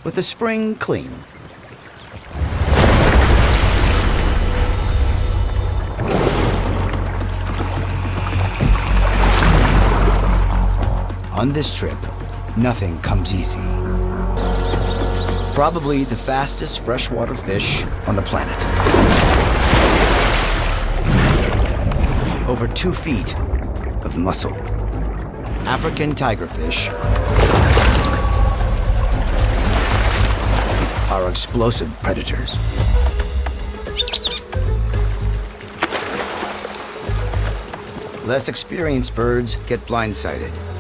with the spring clean. On this trip, nothing comes easy. Probably the fastest freshwater fish on the planet. Over 2 feet of muscle. African tigerfish are explosive predators. Less experienced birds get blindsided.